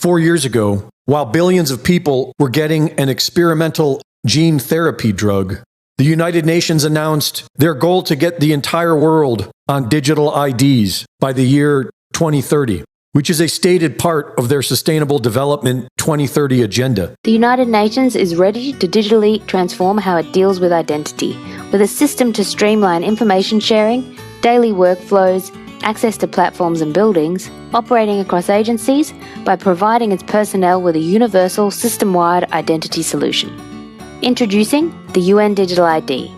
4 years ago, while billions of people were getting an experimental gene therapy drug, the United Nations announced their goal to get the entire world on digital IDs by the year 2030, which is a stated part of their Sustainable Development 2030 agenda. The United Nations is ready to digitally transform how it deals with identity, with a system to streamline information sharing, daily workflows, access to platforms and buildings, operating across agencies by providing its personnel with a universal system-wide identity solution. Introducing the UN Digital ID,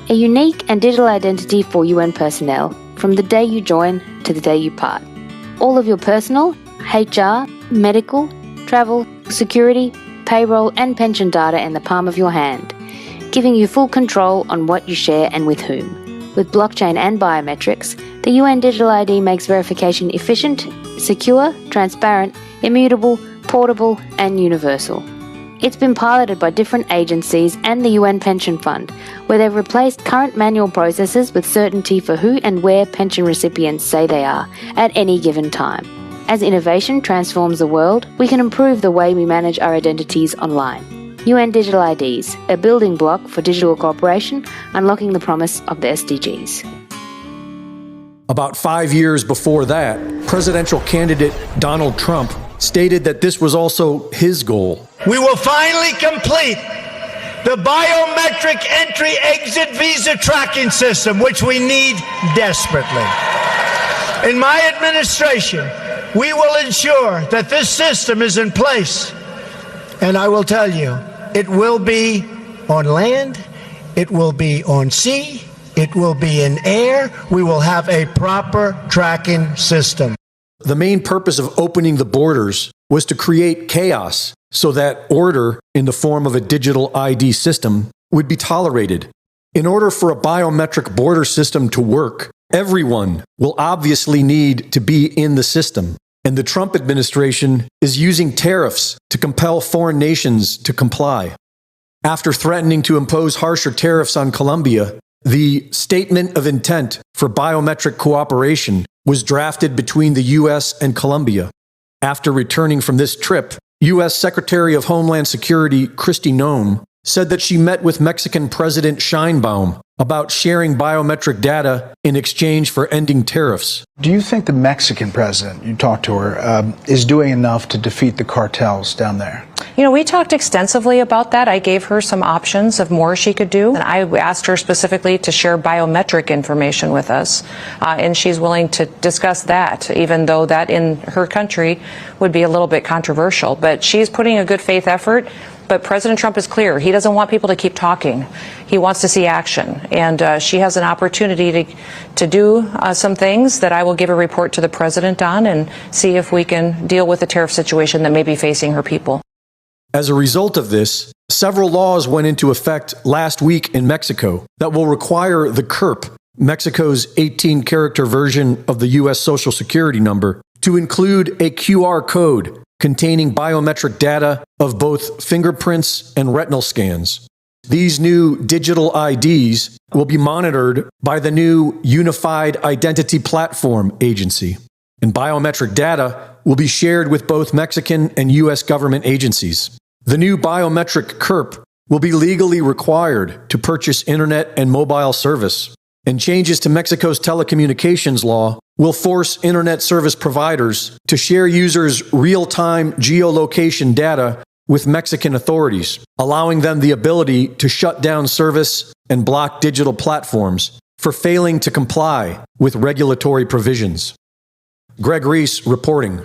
a unique and digital identity for UN personnel from the day you join to the day you part. All of your personal, HR, medical, travel, security, payroll and pension data in the palm of your hand, giving you full control on what you share and with whom. With blockchain and biometrics, the UN Digital ID makes verification efficient, secure, transparent, immutable, portable and universal. It's been piloted by different agencies and the UN Pension Fund, where they've replaced current manual processes with certainty for who and where pension recipients say they are at any given time. As innovation transforms the world, we can improve the way we manage our identities online. UN Digital IDs, a building block for digital cooperation, unlocking the promise of the SDGs. About 5 years before that, presidential candidate Donald Trump stated that this was also his goal. We will finally complete the biometric entry-exit visa tracking system, which we need desperately. In my administration, we will ensure that this system is in place. And I will tell you, it will be on land, it will be on sea, it will be in air. We will have a proper tracking system. The main purpose of opening the borders was to create chaos so that order in the form of a digital ID system would be tolerated. In order for a biometric border system to work, everyone will obviously need to be in the system. And the Trump administration is using tariffs to compel foreign nations to comply. After threatening to impose harsher tariffs on Colombia, the Statement of Intent for Biometric Cooperation was drafted between the U.S. and Colombia. After returning from this trip, U.S. Secretary of Homeland Security Kristi Noem said that she met with Mexican President Sheinbaum about sharing biometric data in exchange for ending tariffs. Do you think the Mexican president, you talked to her, is doing enough to defeat the cartels down there? You know, we talked extensively about that. I gave her some options of more she could do. And I asked her specifically to share biometric information with us. And she's willing to discuss that, even though that in her country would be a little bit controversial. But she's putting a good faith effort. But President Trump is clear. He doesn't want people to keep talking. He wants to see action. And she has an opportunity to do some things that I will give a report to the president on and see if we can deal with the tariff situation that may be facing her people. As a result of this, several laws went into effect last week in Mexico that will require the CURP, Mexico's 18-character version of the U.S. Social Security number, to include a QR code containing biometric data of both fingerprints and retinal scans. These new digital IDs will be monitored by the new Unified Identity Platform Agency, and biometric data will be shared with both Mexican and U.S. government agencies. The new biometric CURP will be legally required to purchase internet and mobile service, and changes to Mexico's telecommunications law will force internet service providers to share users' real-time geolocation data with Mexican authorities, allowing them the ability to shut down service and block digital platforms for failing to comply with regulatory provisions. Greg Reese reporting.